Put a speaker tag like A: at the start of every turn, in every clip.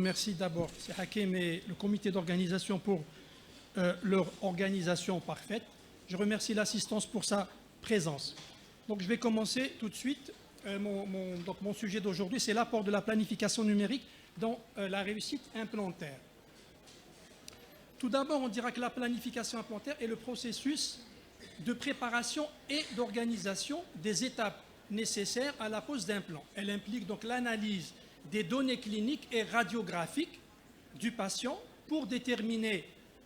A: remercie d'abord M. Hakim et le comité d'organisation pour leur organisation parfaite. Je remercie l'assistance pour sa présence. Donc, je vais commencer tout de suite. Mon sujet d'aujourd'hui, c'est l'apport de la planification numérique dans la réussite implantaire. Tout d'abord, on dira que la planification implantaire est le processus de préparation et d'organisation des étapes nécessaires à la pose d'implants. Elle implique donc l'analyse des données cliniques et radiographiques du patient pour déterminer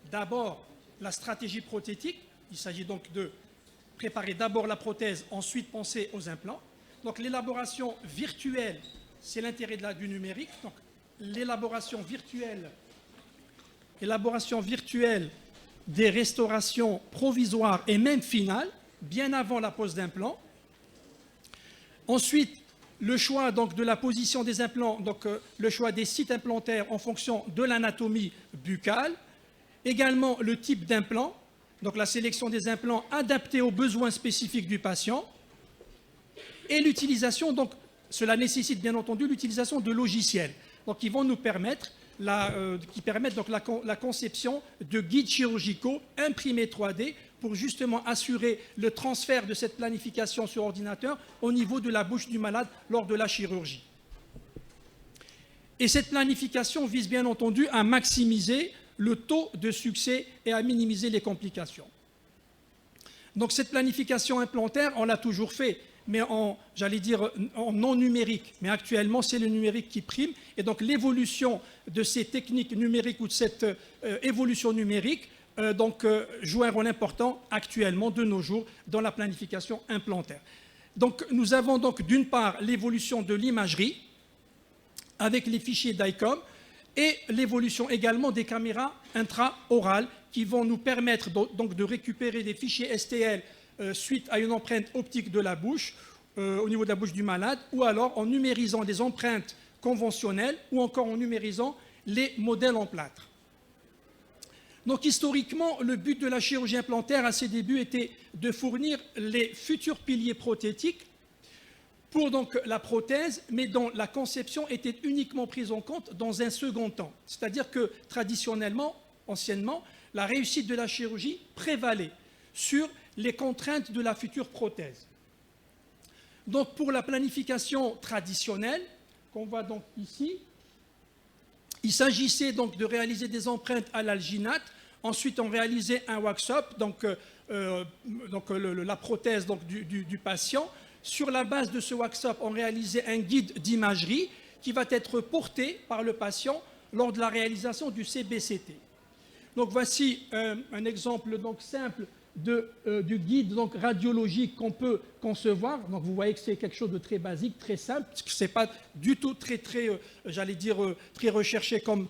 A: d'abord la stratégie prothétique. Il s'agit donc de préparer d'abord la prothèse, ensuite penser aux implants. Donc l'élaboration virtuelle, c'est l'intérêt du numérique. Donc l'élaboration virtuelle des restaurations provisoires et même finales, bien avant la pose d'implant. Ensuite, le choix donc, de la position des implants, donc le choix des sites implantaires en fonction de l'anatomie buccale. Également le type d'implant, donc la sélection des implants adaptés aux besoins spécifiques du patient. Et l'utilisation, donc cela nécessite bien entendu l'utilisation de logiciels, donc qui vont nous permettre qui permettent donc la conception de guides chirurgicaux imprimés 3D pour justement assurer le transfert de cette planification sur ordinateur au niveau de la bouche du malade lors de la chirurgie. Et cette planification vise bien entendu à maximiser le taux de succès et à minimiser les complications. Donc cette planification implantaire, on l'a toujours fait, mais j'allais dire en non numérique. Mais actuellement, c'est le numérique qui prime. Et donc l'évolution de ces techniques numériques ou de cette évolution numérique joue un rôle important actuellement, de nos jours, dans la planification implantaire. Donc nous avons donc d'une part l'évolution de l'imagerie avec les fichiers DICOM et l'évolution également des caméras intra-orales qui vont nous permettre donc de récupérer des fichiers STL suite à une empreinte optique de la bouche, au niveau de la bouche du malade, ou alors en numérisant des empreintes conventionnelles, ou encore en numérisant les modèles en plâtre. Donc historiquement, le but de la chirurgie implantaire à ses débuts était de fournir les futurs piliers prothétiques pour donc la prothèse, mais dont la conception était uniquement prise en compte dans un second temps. C'est-à-dire que traditionnellement, anciennement, la réussite de la chirurgie prévalait sur les contraintes de la future prothèse. Donc pour la planification traditionnelle, qu'on voit donc ici, il s'agissait donc de réaliser des empreintes à l'alginate, ensuite on réalisait un wax-up, la prothèse donc, du patient. Sur la base de ce wax-up, on réalisait un guide d'imagerie qui va être porté par le patient lors de la réalisation du CBCT. Donc voici un exemple donc, simple du guide donc, radiologique qu'on peut concevoir. Donc vous voyez que c'est quelque chose de très basique, très simple, parce que ce n'est pas du tout très recherché comme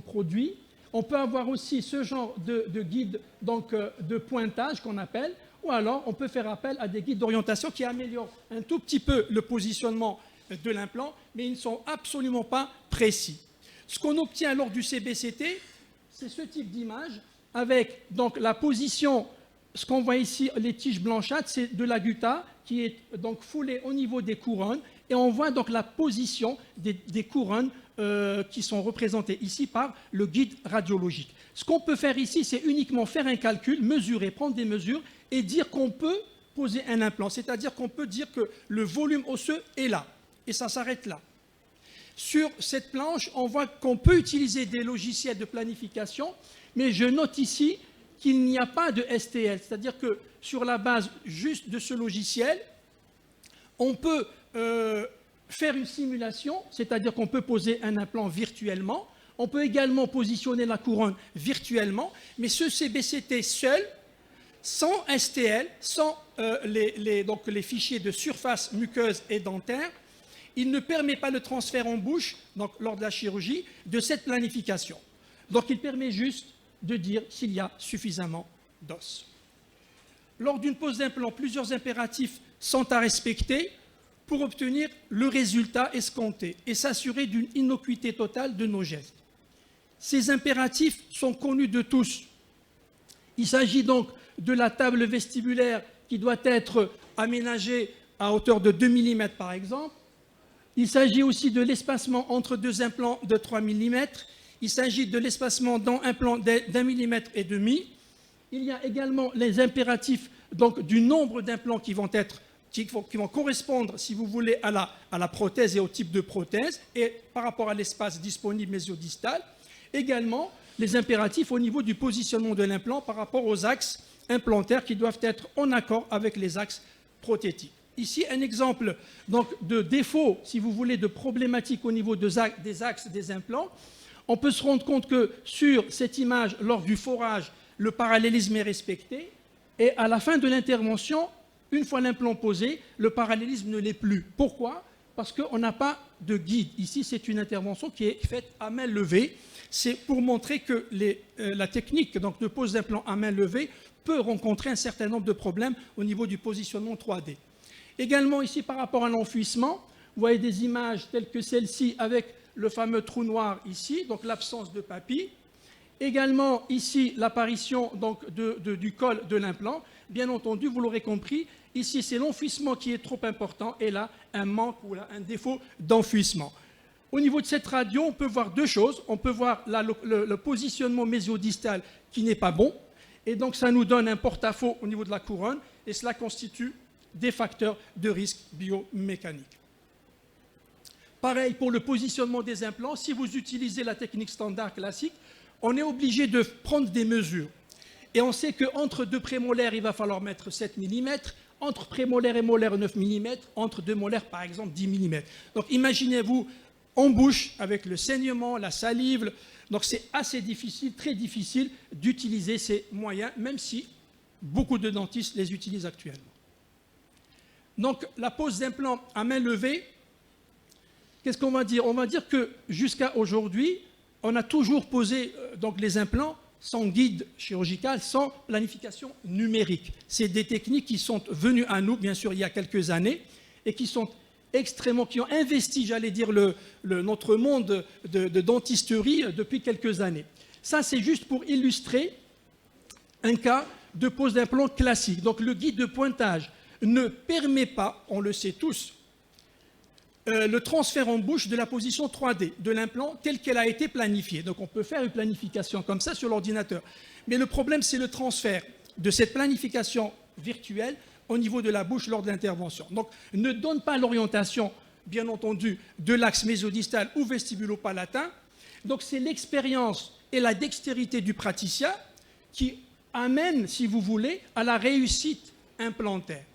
A: produit. On peut avoir aussi ce genre de guide donc, de pointage qu'on appelle, ou alors on peut faire appel à des guides d'orientation qui améliorent un tout petit peu le positionnement de l'implant, mais ils ne sont absolument pas précis. Ce qu'on obtient lors du CBCT, c'est ce type d'image avec donc, la position, ce qu'on voit ici, les tiges blanchâtres, c'est de la gutta qui est donc foulée au niveau des couronnes, et on voit donc la position des couronnes qui sont représentées ici par le guide radiologique. Ce qu'on peut faire ici, c'est uniquement faire un calcul, mesurer, prendre des mesures et dire qu'on peut poser un implant, c'est-à-dire qu'on peut dire que le volume osseux est là, et ça s'arrête là. Sur cette planche, on voit qu'on peut utiliser des logiciels de planification, mais je note ici qu'il n'y a pas de STL, c'est-à-dire que sur la base juste de ce logiciel, on peut faire une simulation, c'est-à-dire qu'on peut poser un implant virtuellement, on peut également positionner la couronne virtuellement, mais ce CBCT seul, sans STL, sans les fichiers de surface muqueuse et dentaire, il ne permet pas le transfert en bouche, donc lors de la chirurgie, de cette planification. Donc il permet juste de dire s'il y a suffisamment d'os. Lors d'une pose d'implant, plusieurs impératifs sont à respecter pour obtenir le résultat escompté et s'assurer d'une innocuité totale de nos gestes. Ces impératifs sont connus de tous. Il s'agit donc de la table vestibulaire qui doit être aménagée à hauteur de 2 mm par exemple. Il s'agit aussi de l'espacement entre deux implants de 3 mm. Il s'agit de l'espacement dans un plan d'1,5 mm. Il y a également les impératifs donc, du nombre d'implants qui vont correspondre, si vous voulez, à la prothèse et au type de prothèse, et par rapport à l'espace disponible mésodistal. Également, les impératifs au niveau du positionnement de l'implant par rapport aux axes implantaires qui doivent être en accord avec les axes prothétiques. Ici, un exemple donc, de défaut, si vous voulez, de problématique au niveau des axes des implants. On peut se rendre compte que sur cette image, lors du forage, le parallélisme est respecté, et à la fin de l'intervention, une fois l'implant posé, le parallélisme ne l'est plus. Pourquoi? Parce qu'on n'a pas de guide. Ici, c'est une intervention qui est faite à main levée. C'est pour montrer que la technique donc, de pose d'implant à main levée peut rencontrer un certain nombre de problèmes au niveau du positionnement 3D. Également, ici, par rapport à l'enfouissement, vous voyez des images telles que celle-ci avec le fameux trou noir ici, donc l'absence de papille. Également, ici, l'apparition du col de l'implant. Bien entendu, vous l'aurez compris, ici, c'est l'enfouissement qui est trop important et là, un manque ou là, un défaut d'enfouissement. Au niveau de cette radio, on peut voir deux choses. On peut voir là, le positionnement mésodistal qui n'est pas bon. Et donc, ça nous donne un porte-à-faux au niveau de la couronne. Et cela constitue des facteurs de risque biomécanique. Pareil pour le positionnement des implants. Si vous utilisez la technique standard classique, on est obligé de prendre des mesures. Et on sait qu'entre deux prémolaires, il va falloir mettre 7 mm. Entre prémolaire et molaire, 9 mm. Entre deux molaires, par exemple, 10 mm. Donc, imaginez-vous en bouche, avec le saignement, la salive. Donc c'est assez difficile, très difficile d'utiliser ces moyens, même si beaucoup de dentistes les utilisent actuellement. Donc la pose d'implant à main levée, qu'est-ce qu'on va dire? On va dire que jusqu'à aujourd'hui, on a toujours posé donc, les implants sans guide chirurgical, sans planification numérique. C'est des techniques qui sont venues à nous, bien sûr, il y a quelques années, et qui ont investi, j'allais dire, notre monde de dentisterie depuis quelques années. Ça, c'est juste pour illustrer un cas de pose d'implant classique. Donc, le guide de pointage ne permet pas, on le sait tous, le transfert en bouche de la position 3D de l'implant telle qu'elle a été planifiée. Donc, on peut faire une planification comme ça sur l'ordinateur. Mais le problème, c'est le transfert de cette planification virtuelle au niveau de la bouche lors de l'intervention. Donc, ne donne pas l'orientation, bien entendu, de l'axe mésodistal ou vestibulo-palatin. Donc, c'est l'expérience et la dextérité du praticien qui amène, si vous voulez, à la réussite implantaire.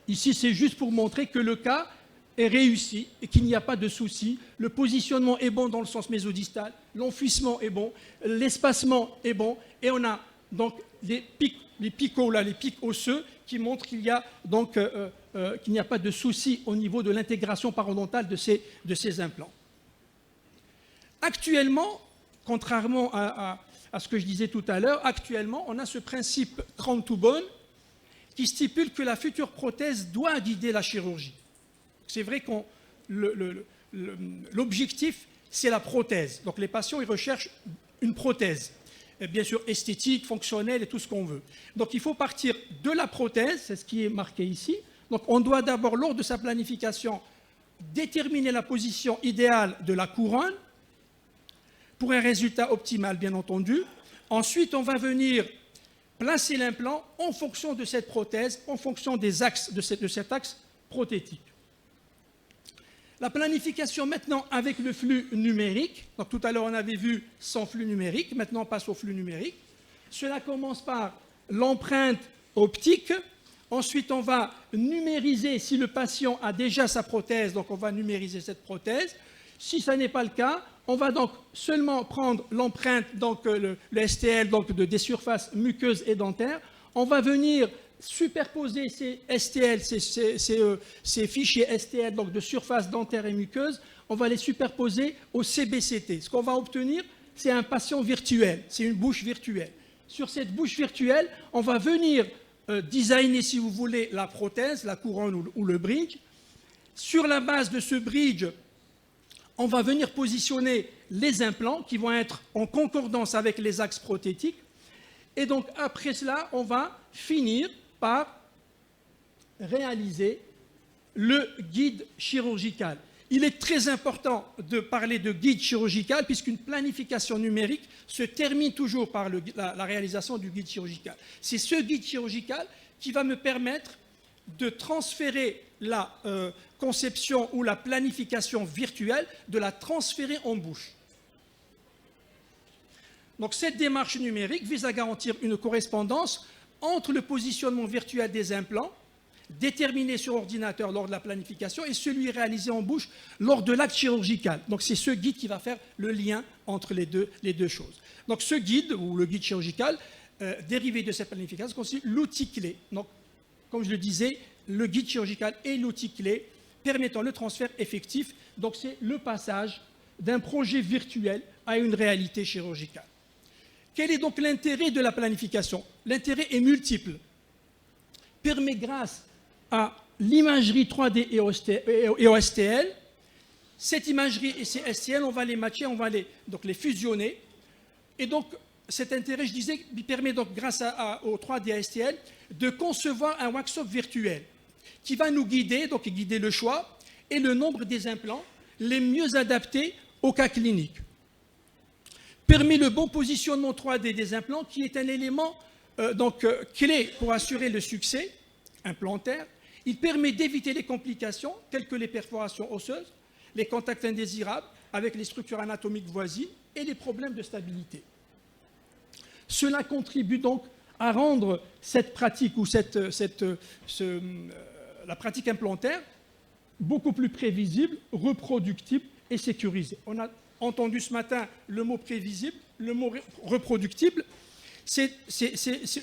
A: Ici, c'est juste pour montrer que le cas est réussi et qu'il n'y a pas de souci. Le positionnement est bon dans le sens mésodistal, l'enfouissement est bon, l'espacement est bon, et on a donc les pics osseux qui montrent qu'il n'y a, a pas de souci au niveau de l'intégration parodontale de ces implants. Actuellement, contrairement à ce que je disais tout à l'heure, actuellement, on a ce principe crown to bone qui stipule que la future prothèse doit guider la chirurgie. C'est vrai que l'objectif, c'est la prothèse. Donc les patients, ils recherchent une prothèse. Et bien sûr esthétique, fonctionnelle et tout ce qu'on veut. Donc il faut partir de la prothèse, c'est ce qui est marqué ici. Donc on doit d'abord, lors de sa planification, déterminer la position idéale de la couronne pour un résultat optimal, bien entendu. Ensuite, on va venir placer l'implant en fonction de cette prothèse, en fonction des axes de cet axe prothétique. La planification maintenant avec le flux numérique. Donc tout à l'heure on avait vu sans flux numérique, maintenant on passe au flux numérique. Cela commence par l'empreinte optique. Ensuite on va numériser si le patient a déjà sa prothèse, donc on va numériser cette prothèse. Si ça n'est pas le cas, on va donc seulement prendre l'empreinte, donc le STL, donc des surfaces muqueuses et dentaires. On va venir superposer ces STL, ces fichiers STL, donc de surface dentaire et muqueuse, on va les superposer au CBCT. Ce qu'on va obtenir, c'est un patient virtuel, c'est une bouche virtuelle. Sur cette bouche virtuelle, on va venir designer, si vous voulez, la prothèse, la couronne ou le bridge. Sur la base de ce bridge, on va venir positionner les implants qui vont être en concordance avec les axes prothétiques. Et donc, après cela, on va finir par réaliser le guide chirurgical. Il est très important de parler de guide chirurgical puisqu'une planification numérique se termine toujours par la réalisation du guide chirurgical. C'est ce guide chirurgical qui va me permettre de transférer la conception ou la planification virtuelle, de la transférer en bouche. Donc cette démarche numérique vise à garantir une correspondance entre le positionnement virtuel des implants, déterminé sur ordinateur lors de la planification, et celui réalisé en bouche lors de l'acte chirurgical. Donc c'est ce guide qui va faire le lien entre les deux choses. Donc ce guide, ou le guide chirurgical, dérivé de cette planification, constitue l'outil clé. Donc, comme je le disais, le guide chirurgical est l'outil clé permettant le transfert effectif. Donc c'est le passage d'un projet virtuel à une réalité chirurgicale. Quel est donc l'intérêt de la planification? L'intérêt est multiple. Permet grâce à l'imagerie 3D et au STL, cette imagerie et ces STL, on va les matcher, on va les fusionner. Et donc, cet intérêt, je disais, permet donc, grâce au 3D et STL, de concevoir un workshop virtuel qui va nous guider, donc guider le choix et le nombre des implants les mieux adaptés au cas clinique. Permet le bon positionnement 3D des implants, qui est un élément clé pour assurer le succès implantaire. Il permet d'éviter les complications telles que les perforations osseuses, les contacts indésirables avec les structures anatomiques voisines et les problèmes de stabilité. Cela contribue donc à rendre cette pratique ou la pratique implantaire beaucoup plus prévisible, reproductible et sécurisée. On a entendu ce matin le mot prévisible, le mot reproductible. C'est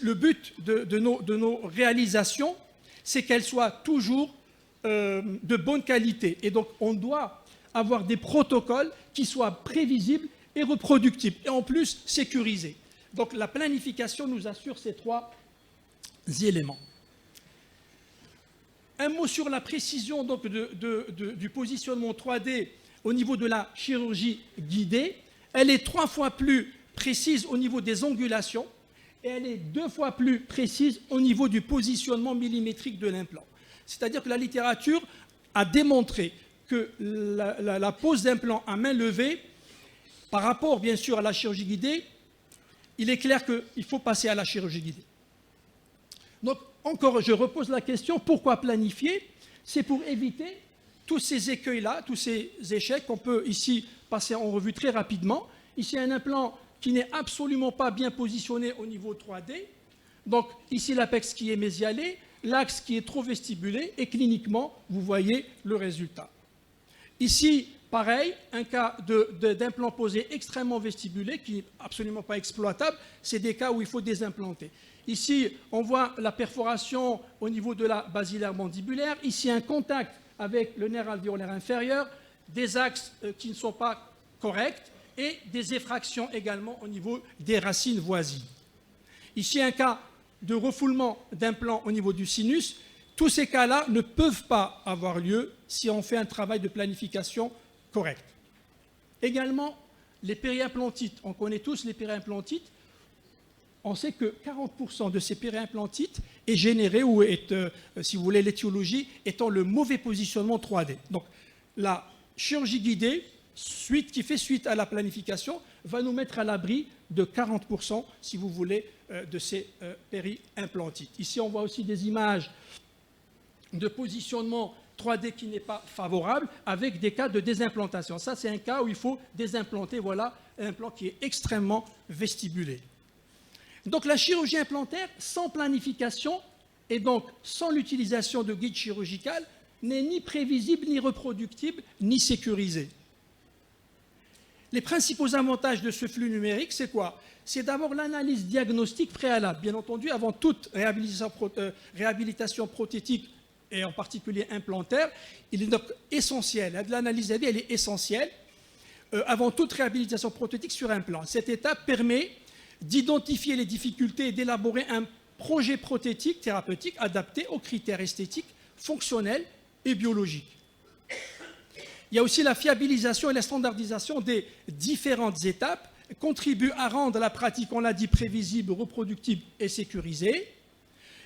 A: le but de nos réalisations, c'est qu'elles soient toujours de bonne qualité. Et donc, on doit avoir des protocoles qui soient prévisibles et reproductibles, et en plus sécurisés. Donc, la planification nous assure ces trois éléments. Un mot sur la précision donc, du positionnement 3D au niveau de la chirurgie guidée. Elle est 3 fois plus précise au niveau des angulations et elle est 2 fois plus précise au niveau du positionnement millimétrique de l'implant. C'est-à-dire que la littérature a démontré que la pose d'implant à main levée, par rapport bien sûr à la chirurgie guidée, il est clair qu'il faut passer à la chirurgie guidée. Donc encore, je repose la question, pourquoi planifier? C'est pour éviter tous ces écueils-là, tous ces échecs qu'on peut ici passer en revue très rapidement. Ici, un implant qui n'est absolument pas bien positionné au niveau 3D. Donc ici, l'apex qui est mésialé, l'axe qui est trop vestibulé, et cliniquement, vous voyez le résultat. Ici, pareil, un cas d'implant posé extrêmement vestibulé, qui n'est absolument pas exploitable, c'est des cas où il faut désimplanter. Ici, on voit la perforation au niveau de la basilaire mandibulaire. Ici, un contact avec le nerf alvéolaire inférieur, des axes qui ne sont pas corrects et des effractions également au niveau des racines voisines. Ici, un cas de refoulement d'implant au niveau du sinus. Tous ces cas-là ne peuvent pas avoir lieu si on fait un travail de planification correct. Également, les périimplantites. On connaît tous les périimplantites. On sait que 40% de ces périimplantites est généré ou est, si vous voulez, l'étiologie étant le mauvais positionnement 3D. Donc, la chirurgie guidée, qui fait suite à la planification, va nous mettre à l'abri de 40%, si vous voulez, de ces périimplantites. Ici, on voit aussi des images de positionnement 3D qui n'est pas favorable, avec des cas de désimplantation. Ça, c'est un cas où il faut désimplanter, voilà, un implant qui est extrêmement vestibulé. Donc la chirurgie implantaire, sans planification et donc sans l'utilisation de guide chirurgical, n'est ni prévisible, ni reproductible, ni sécurisée. Les principaux avantages de ce flux numérique, c'est quoi? C'est d'abord l'analyse diagnostique préalable. Bien entendu, avant toute réhabilitation prothétique, et en particulier implantaire, il est donc essentiel. L'analyse AD, elle est essentielle avant toute réhabilitation prothétique sur implant. Cette étape permet d'identifier les difficultés et d'élaborer un projet prothétique thérapeutique adapté aux critères esthétiques, fonctionnels et biologiques. Il y a aussi la fiabilisation et la standardisation des différentes étapes contribuent à rendre la pratique, on l'a dit, prévisible, reproductible et sécurisée.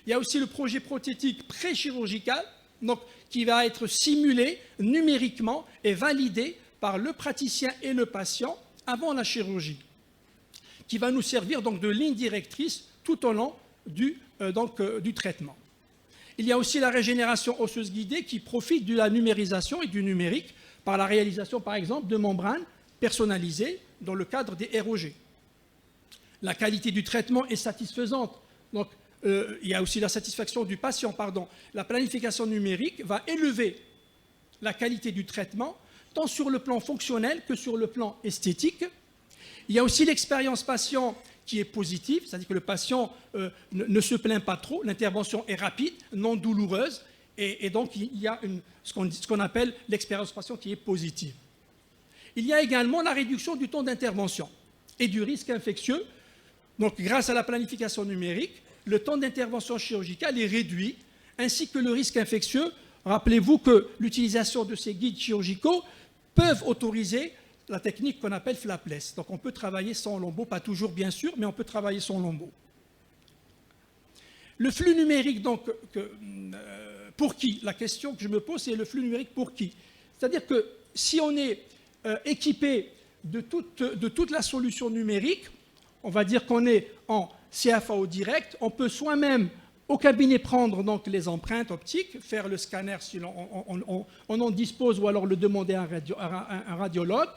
A: Il y a aussi le projet prothétique pré-chirurgical, donc, qui va être simulé numériquement et validé par le praticien et le patient avant la chirurgie, qui va nous servir donc de ligne directrice tout au long du traitement. Il y a aussi la régénération osseuse guidée qui profite de la numérisation et du numérique par la réalisation, par exemple, de membranes personnalisées dans le cadre des ROG. La qualité du traitement est satisfaisante. Donc, il y a aussi la satisfaction du patient. La planification numérique va élever la qualité du traitement, tant sur le plan fonctionnel que sur le plan esthétique. Il y a aussi l'expérience patient qui est positive, c'est-à-dire que le patient ne se plaint pas trop, l'intervention est rapide, non douloureuse, et donc il y a ce qu'on appelle l'expérience patient qui est positive. Il y a également la réduction du temps d'intervention et du risque infectieux. Donc, grâce à la planification numérique, le temps d'intervention chirurgicale est réduit, ainsi que le risque infectieux. Rappelez-vous que l'utilisation de ces guides chirurgicaux peuvent autoriser la technique qu'on appelle flapless. Donc, on peut travailler sans lambeau, pas toujours bien sûr, mais on peut travailler sans lambeau. Le flux numérique, donc, pour qui? La question que je me pose, c'est le flux numérique pour qui? C'est-à-dire que si on est équipé de toute la solution numérique, on va dire qu'on est en CFAO direct, on peut soi-même au cabinet prendre donc les empreintes optiques, faire le scanner si on en dispose ou alors le demander à un radiologue,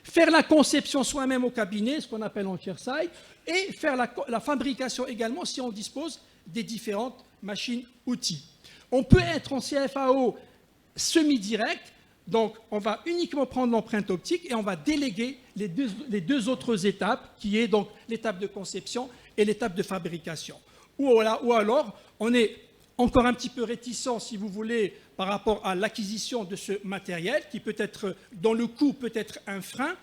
A: faire la conception soi-même au cabinet, ce qu'on appelle en chairside, et faire la fabrication également si on dispose des différentes machines-outils. On peut être en CFAO semi-direct, donc on va uniquement prendre l'empreinte optique et on va déléguer les deux autres étapes, qui est donc l'étape de conception et l'étape de fabrication. Ou alors, on est encore un petit peu réticent, si vous voulez, par rapport à l'acquisition de ce matériel, qui peut être, dans le coût, peut être un frein.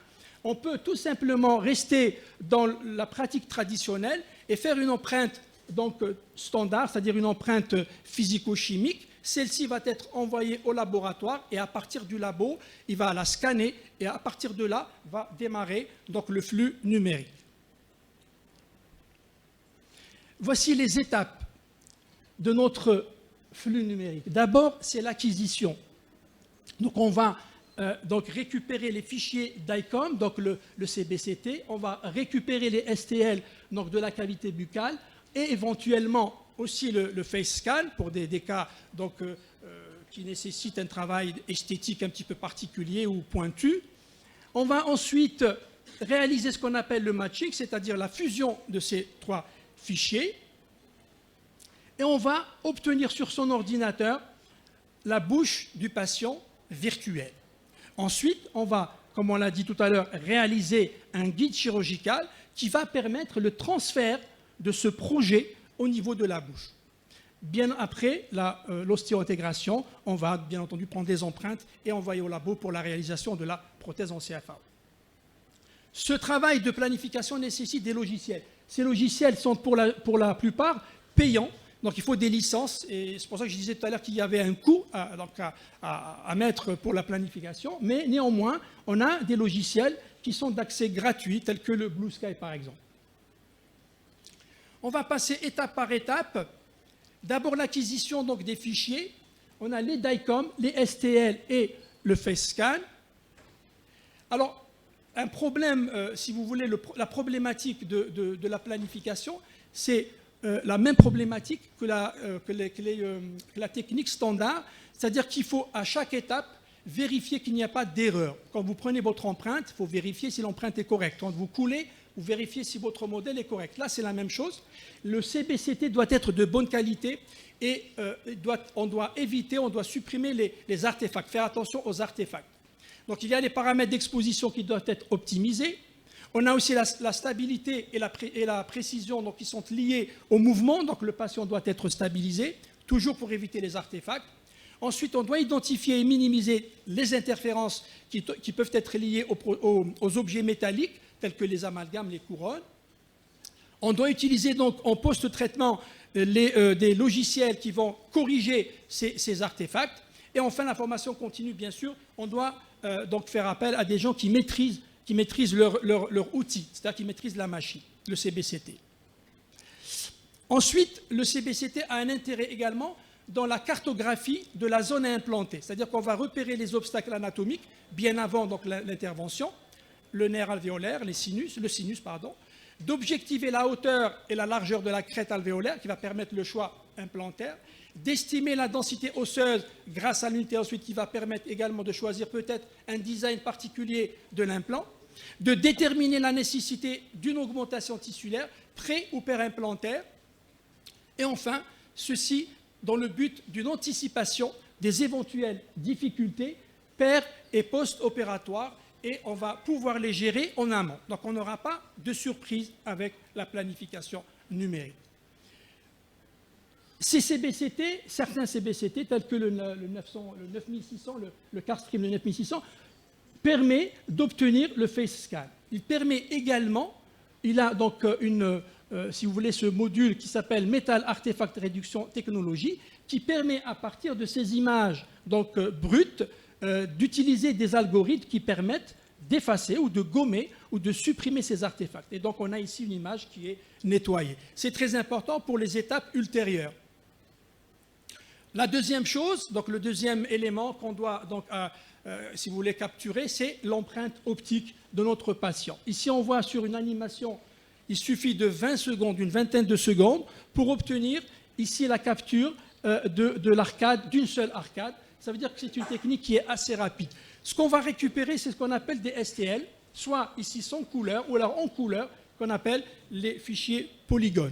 A: On peut tout simplement rester dans la pratique traditionnelle et faire une empreinte donc, standard, c'est-à-dire une empreinte physico-chimique. Celle-ci va être envoyée au laboratoire et à partir du labo, il va la scanner et à partir de là, va démarrer donc, le flux numérique. Voici les étapes de notre flux numérique. D'abord, c'est l'acquisition. Donc, on va donc récupérer les fichiers d'ICOM, donc le CBCT. On va récupérer les STL donc de la cavité buccale et éventuellement aussi le face scan pour des cas donc, qui nécessitent un travail esthétique un petit peu particulier ou pointu. On va ensuite réaliser ce qu'on appelle le matching, c'est-à-dire la fusion de ces trois fichiers, et on va obtenir sur son ordinateur la bouche du patient virtuelle. Ensuite, on va, comme on l'a dit tout à l'heure, réaliser un guide chirurgical qui va permettre le transfert de ce projet au niveau de la bouche. Bien après l'ostéo-intégration, on va bien entendu prendre des empreintes et envoyer au labo pour la réalisation de la prothèse en CFAO. Ce travail de planification nécessite des logiciels. Ces logiciels sont pour la plupart payants, donc il faut des licences, et c'est pour ça que je disais tout à l'heure qu'il y avait un coût à mettre pour la planification, mais néanmoins, on a des logiciels qui sont d'accès gratuit, tels que le Blue Sky par exemple. On va passer étape par étape. D'abord l'acquisition donc, des fichiers. On a les DICOM, les STL et le face scan. Alors, un problème, si vous voulez, la problématique de la planification, c'est la même problématique que la technique standard, c'est-à-dire qu'il faut à chaque étape vérifier qu'il n'y a pas d'erreur. Quand vous prenez votre empreinte, il faut vérifier si l'empreinte est correcte. Quand vous coulez, vous vérifiez si votre modèle est correct. Là, c'est la même chose. Le CBCT doit être de bonne qualité et on doit supprimer les artefacts, faire attention aux artefacts. Donc, il y a les paramètres d'exposition qui doivent être optimisés. On a aussi la stabilité et la précision donc, qui sont liées au mouvement. Donc, le patient doit être stabilisé, toujours pour éviter les artefacts. Ensuite, on doit identifier et minimiser les interférences qui peuvent être liées aux objets métalliques, tels que les amalgames, les couronnes. On doit utiliser donc en post-traitement des logiciels qui vont corriger ces artefacts. Et enfin, la formation continue, bien sûr. On doit donc faire appel à des gens qui maîtrisent leur outil, c'est-à-dire qui maîtrisent la machine, le CBCT. Ensuite, le CBCT a un intérêt également dans la cartographie de la zone à implanter. C'est-à-dire qu'on va repérer les obstacles anatomiques bien avant l'intervention, le nerf alvéolaire, le sinus, d'objectiver la hauteur et la largeur de la crête alvéolaire qui va permettre le choix implantaire, d'estimer la densité osseuse grâce à l'unité ensuite qui va permettre également de choisir peut-être un design particulier de l'implant, de déterminer la nécessité d'une augmentation tissulaire pré- ou périmplantaire, et enfin, ceci dans le but d'une anticipation des éventuelles difficultés per- et post-opératoires, et on va pouvoir les gérer en amont. Donc on n'aura pas de surprise avec la planification numérique. Ces CBCT, certains CBCT, tels que le 9600, le CARStream, le 9600, permet d'obtenir le face scan. Il permet également, il a donc si vous voulez, ce module qui s'appelle Metal Artefact Reduction Technology, qui permet à partir de ces images donc, brutes d'utiliser des algorithmes qui permettent d'effacer ou de gommer ou de supprimer ces artefacts. Et donc on a ici une image qui est nettoyée. C'est très important pour les étapes ultérieures. La deuxième chose, donc le deuxième élément qu'on doit, donc, si vous voulez, capturer, c'est l'empreinte optique de notre patient. Ici, on voit sur une animation, il suffit de 20 secondes, une vingtaine de secondes, pour obtenir ici la capture de l'arcade, d'une seule arcade. Ça veut dire que c'est une technique qui est assez rapide. Ce qu'on va récupérer, c'est ce qu'on appelle des STL, soit ici sans couleur, ou alors en couleur, qu'on appelle les fichiers polygones.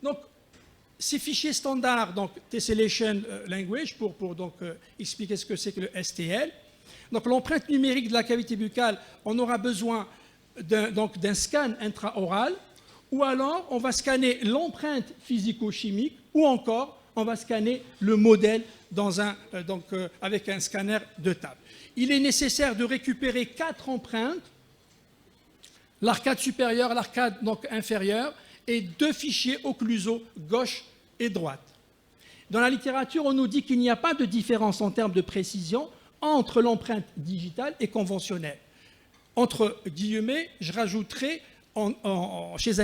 A: Donc, ces fichiers standards, donc Tessellation Language, pour donc, expliquer ce que c'est que le STL. Donc l'empreinte numérique de la cavité buccale, on aura besoin d'un scan intraoral, ou alors on va scanner l'empreinte physico-chimique, ou encore on va scanner le modèle avec un scanner de table. Il est nécessaire de récupérer 4 empreintes, l'arcade supérieure, l'arcade inférieure, et 2 fichiers occlusaux gauche et droite. Dans la littérature, on nous dit qu'il n'y a pas de différence en termes de précision entre l'empreinte digitale et conventionnelle. Entre guillemets, je rajouterai chez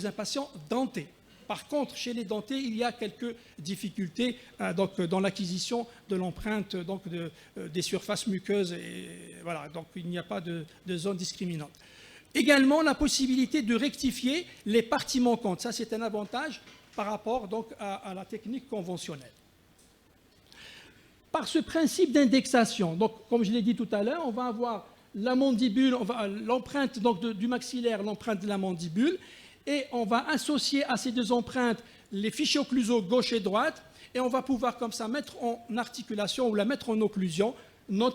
A: un patient denté. Par contre, chez les dentés, il y a quelques difficultés dans l'acquisition de l'empreinte des surfaces muqueuses. Et, voilà, donc il n'y a pas de zone discriminante. Également, la possibilité de rectifier les parties manquantes. Ça, c'est un avantage par rapport donc, à la technique conventionnelle. Par ce principe d'indexation, donc, comme je l'ai dit tout à l'heure, on va avoir la mandibule, l'empreinte du maxillaire, l'empreinte de la mandibule, et on va associer à ces 2 empreintes les fichiers occlusaux gauche et droite, et on va pouvoir comme ça mettre en articulation ou la mettre en occlusion nos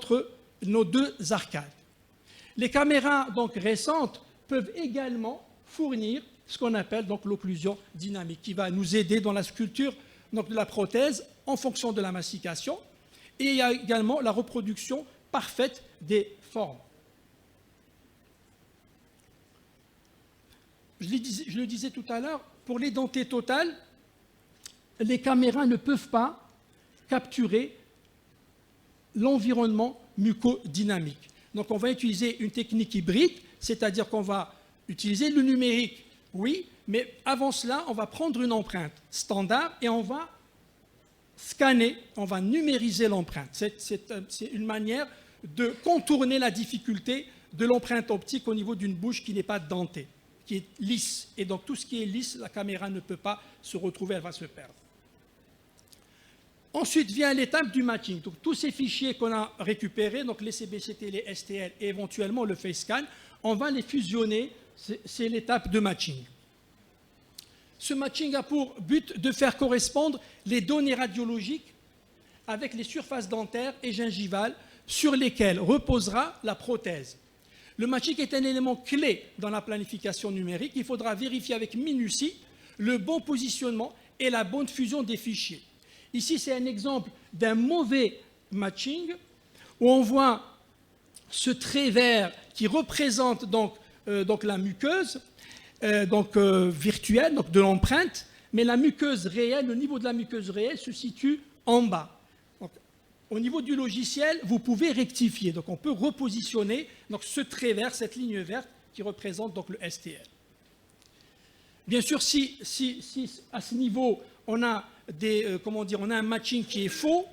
A: 2 arcades. Les caméras donc, récentes peuvent également fournir ce qu'on appelle l'occlusion dynamique, qui va nous aider dans la sculpture donc, de la prothèse en fonction de la mastication. Et il y a également la reproduction parfaite des formes. Je le disais tout à l'heure, pour les dentés totales, les caméras ne peuvent pas capturer l'environnement mucodynamique. Donc on va utiliser une technique hybride, c'est-à-dire qu'on va utiliser le numérique, oui, mais avant cela, on va prendre une empreinte standard et on va scanner, on va numériser l'empreinte. C'est une manière de contourner la difficulté de l'empreinte optique au niveau d'une bouche qui n'est pas dentée, qui est lisse. Et donc tout ce qui est lisse, la caméra ne peut pas se retrouver, elle va se perdre. Ensuite vient l'étape du matching. Donc, tous ces fichiers qu'on a récupérés, donc les CBCT, les STL et éventuellement le face scan, on va les fusionner. C'est l'étape de matching. Ce matching a pour but de faire correspondre les données radiologiques avec les surfaces dentaires et gingivales sur lesquelles reposera la prothèse. Le matching est un élément clé dans la planification numérique. Il faudra vérifier avec minutie le bon positionnement et la bonne fusion des fichiers. Ici, c'est un exemple d'un mauvais matching où on voit ce trait vert qui représente donc la muqueuse virtuelle, donc de l'empreinte, mais la muqueuse réelle, le niveau de la muqueuse réelle se situe en bas. Donc, au niveau du logiciel, vous pouvez rectifier. Donc, on peut repositionner donc, ce trait vert, cette ligne verte qui représente donc, le STL. Bien sûr, si à ce niveau, on a, on a un matching qui est faux,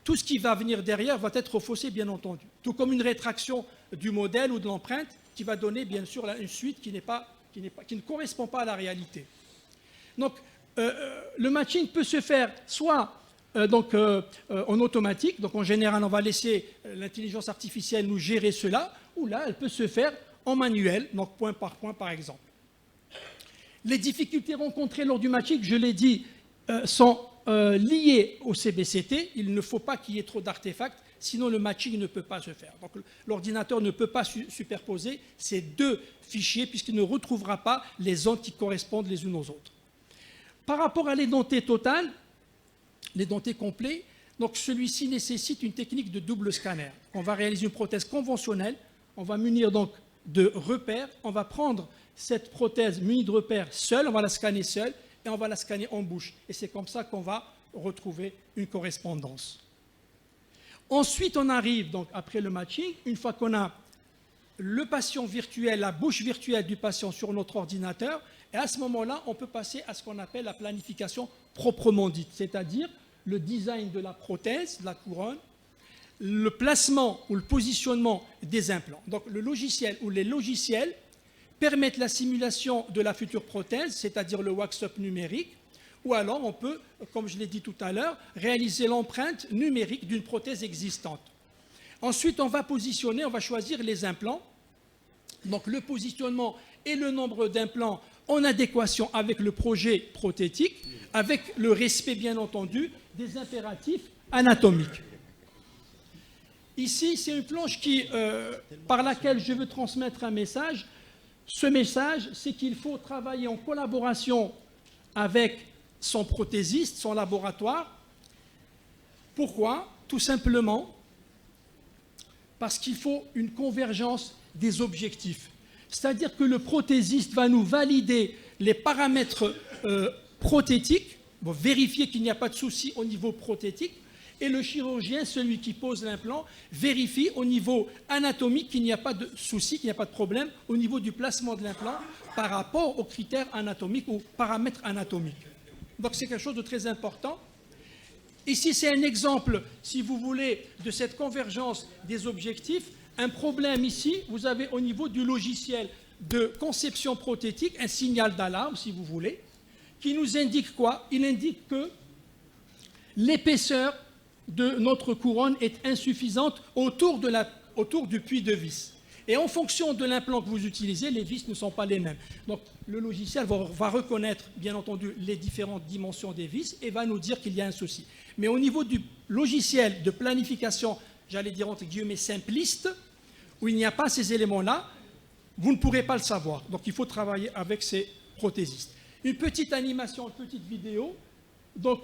A: tout ce qui va venir derrière va être faussé, bien entendu. Tout comme une rétraction du modèle ou de l'empreinte qui va donner, bien sûr, une suite qui ne correspond pas à la réalité. Donc, le matching peut se faire soit en automatique, donc en général, on va laisser l'intelligence artificielle nous gérer cela, ou là, elle peut se faire en manuel, donc point par point, par exemple. Les difficultés rencontrées lors du matching, je l'ai dit, sont liées au CBCT. Il ne faut pas qu'il y ait trop d'artefacts, sinon le matching ne peut pas se faire. Donc l'ordinateur ne peut pas superposer ces deux fichiers puisqu'il ne retrouvera pas les zones qui correspondent les unes aux autres. Par rapport à l'édenté total, l'édenté complet, donc celui-ci nécessite une technique de double scanner. On va réaliser une prothèse conventionnelle, on va munir donc de repères, on va prendre cette prothèse munie de repères seule, on va la scanner seule et on va la scanner en bouche. Et c'est comme ça qu'on va retrouver une correspondance. Ensuite, on arrive, donc après le matching, une fois qu'on a le patient virtuel, la bouche virtuelle du patient sur notre ordinateur, et à ce moment-là, on peut passer à ce qu'on appelle la planification proprement dite, c'est-à-dire le design de la prothèse, de la couronne, le placement ou le positionnement des implants. Donc le logiciel ou les logiciels permettent la simulation de la future prothèse, c'est-à-dire le wax-up numérique, ou alors on peut, comme je l'ai dit tout à l'heure, réaliser l'empreinte numérique d'une prothèse existante. Ensuite, on va positionner, on va choisir les implants. Donc le positionnement et le nombre d'implants en adéquation avec le projet prothétique, avec le respect, bien entendu, des impératifs anatomiques. Ici, c'est une planche par laquelle je veux transmettre un message. Ce message, c'est qu'il faut travailler en collaboration avec son prothésiste, son laboratoire. Pourquoi? Tout simplement parce qu'il faut une convergence des objectifs. C'est-à-dire que le prothésiste va nous valider les paramètres prothétiques, vérifier qu'il n'y a pas de souci au niveau prothétique, et le chirurgien, celui qui pose l'implant, vérifie au niveau anatomique qu'il n'y a pas de souci, qu'il n'y a pas de problème au niveau du placement de l'implant par rapport aux critères anatomiques ou paramètres anatomiques. Donc c'est quelque chose de très important. Ici, c'est un exemple, si vous voulez, de cette convergence des objectifs. Un problème ici, vous avez au niveau du logiciel de conception prothétique un signal d'alarme, si vous voulez, qui nous indique quoi? Il indique que l'épaisseur de notre couronne est insuffisante autour du puits de vis. Et en fonction de l'implant que vous utilisez, les vis ne sont pas les mêmes. Donc le logiciel va reconnaître, bien entendu, les différentes dimensions des vis et va nous dire qu'il y a un souci. Mais au niveau du logiciel de planification, j'allais dire entre guillemets simpliste, où il n'y a pas ces éléments-là, vous ne pourrez pas le savoir. Donc il faut travailler avec ces prothésistes. Une petite animation, une petite vidéo, donc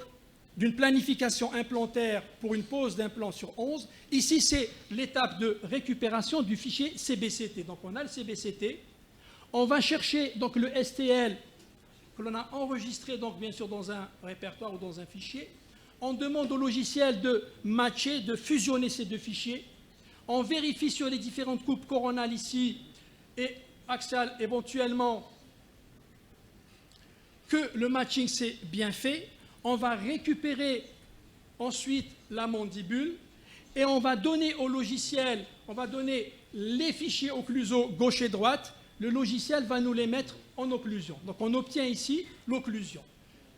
A: d'une planification implantaire pour une pose d'implant sur 11. Ici, c'est l'étape de récupération du fichier CBCT. Donc on a le CBCT. On va chercher donc, le STL que l'on a enregistré, donc, bien sûr, dans un répertoire ou dans un fichier. On demande au logiciel de matcher, de fusionner ces deux fichiers. On vérifie sur les différentes coupes coronales ici et axiales éventuellement que le matching s'est bien fait. On va récupérer ensuite la mandibule et on va donner au logiciel, on va donner les fichiers occlusaux gauche et droite. Le logiciel va nous les mettre en occlusion. Donc on obtient ici l'occlusion.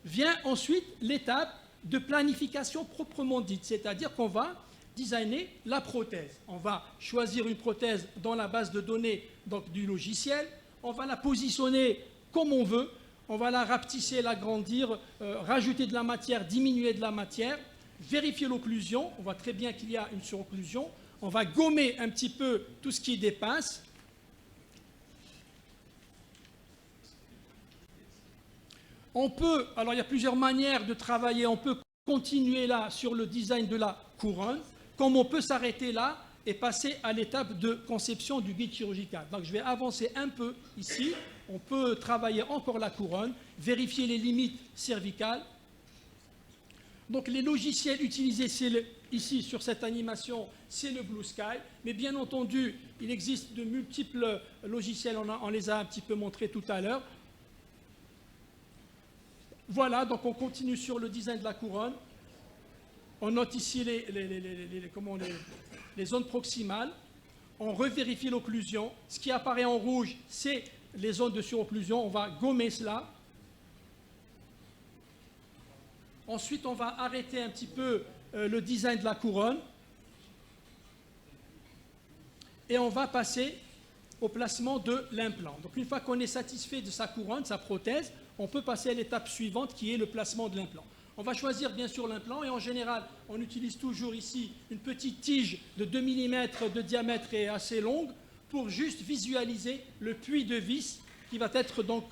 A: Vient ensuite l'étape de planification proprement dite, c'est-à-dire qu'on va designer la prothèse. On va choisir une prothèse dans la base de données donc, du logiciel. On va la positionner comme on veut. On va la rapetisser, l'agrandir, rajouter de la matière, diminuer de la matière, vérifier l'occlusion. On voit très bien qu'il y a une surocclusion. On va gommer un petit peu tout ce qui dépasse. On peut, alors il y a plusieurs manières de travailler. On peut continuer là sur le design de la couronne, comme on peut s'arrêter là et passer à l'étape de conception du guide chirurgical. Donc je vais avancer un peu ici. On peut travailler encore la couronne, vérifier les limites cervicales. Donc les logiciels utilisés ici sur cette animation, c'est le Blue Sky. Mais bien entendu, il existe de multiples logiciels, on les a un petit peu montrés tout à l'heure. Voilà, donc on continue sur le design de la couronne. On note ici les zones proximales. On revérifie l'occlusion. Ce qui apparaît en rouge, c'est les zones de surocclusion. On va gommer cela. Ensuite, on va arrêter un petit peu le design de la couronne. Et on va passer au placement de l'implant. Donc une fois qu'on est satisfait de sa couronne, sa prothèse, on peut passer à l'étape suivante qui est le placement de l'implant. On va choisir bien sûr l'implant et en général, on utilise toujours ici une petite tige de 2 mm de diamètre et assez longue pour juste visualiser le puits de vis qui va être donc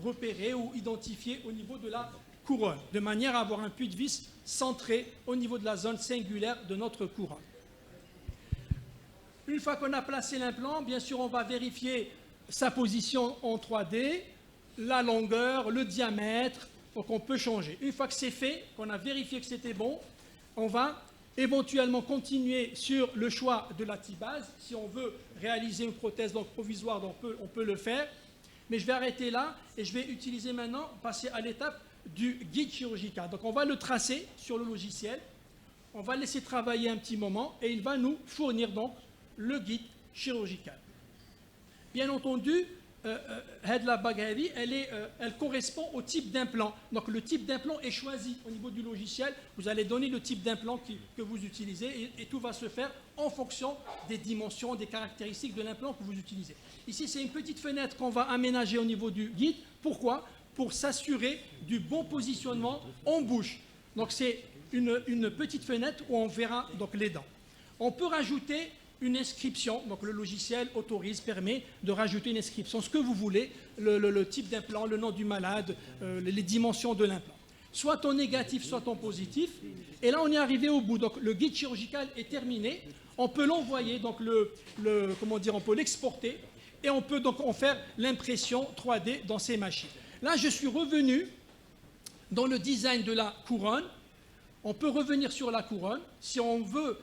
A: repéré ou identifié au niveau de la couronne, de manière à avoir un puits de vis centré au niveau de la zone singulaire de notre couronne. Une fois qu'on a placé l'implant, bien sûr, on va vérifier sa position en 3D, la longueur, le diamètre, donc on peut changer. Une fois que c'est fait, qu'on a vérifié que c'était bon, on va éventuellement continuer sur le choix de la T-base. Si on veut réaliser une prothèse donc provisoire, donc on peut le faire. Mais je vais arrêter là et je vais utiliser maintenant, passer à l'étape du guide chirurgical. Donc on va le tracer sur le logiciel, on va laisser travailler un petit moment et il va nous fournir donc le guide chirurgical. Bien entendu, la bague, elle correspond au type d'implant. Donc le type d'implant est choisi au niveau du logiciel. Vous allez donner le type d'implant que vous utilisez et tout va se faire en fonction des dimensions, des caractéristiques de l'implant que vous utilisez. Ici, c'est une petite fenêtre qu'on va aménager au niveau du guide. Pourquoi? Pour s'assurer du bon positionnement en bouche. Donc c'est une petite fenêtre où on verra donc les dents. On peut rajouter une inscription, donc le logiciel autorise, permet de rajouter une inscription, ce que vous voulez, le type d'implant, le nom du malade, les dimensions de l'implant. Soit en négatif, soit en positif. Et là, on est arrivé au bout. Donc le guide chirurgical est terminé. On peut l'envoyer, donc on peut l'exporter et on peut donc en faire l'impression 3D dans ces machines. Là, je suis revenu dans le design de la couronne. On peut revenir sur la couronne. Si on veut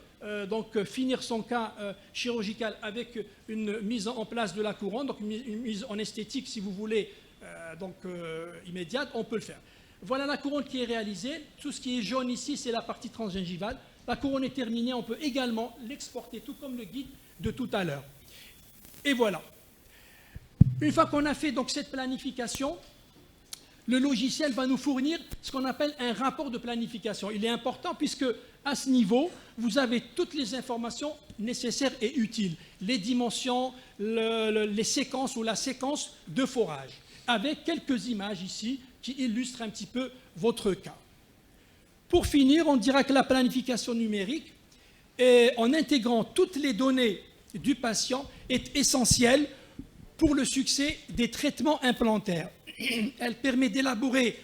A: finir son cas chirurgical avec une mise en place de la couronne, donc une mise en esthétique, si vous voulez, immédiate, on peut le faire. Voilà la couronne qui est réalisée. Tout ce qui est jaune ici, c'est la partie transgingivale. La couronne est terminée. On peut également l'exporter, tout comme le guide de tout à l'heure. Et voilà. Une fois qu'on a fait donc cette planification, le logiciel va nous fournir ce qu'on appelle un rapport de planification. Il est important puisque, à ce niveau, vous avez toutes les informations nécessaires et utiles. Les dimensions, les séquences ou la séquence de forage, avec quelques images ici qui illustrent un petit peu votre cas. Pour finir, on dira que la planification numérique, en intégrant toutes les données du patient, est essentielle pour le succès des traitements implantaires. Elle permet d'élaborer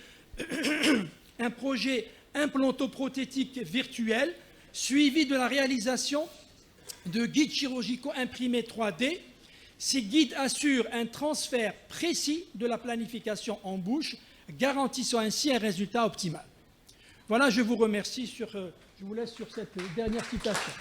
A: un projet implantoprothétique virtuel suivi de la réalisation de guides chirurgicaux imprimés 3D. Ces guides assurent un transfert précis de la planification en bouche, garantissant ainsi un résultat optimal. Voilà, je vous remercie. Je vous laisse sur cette dernière citation.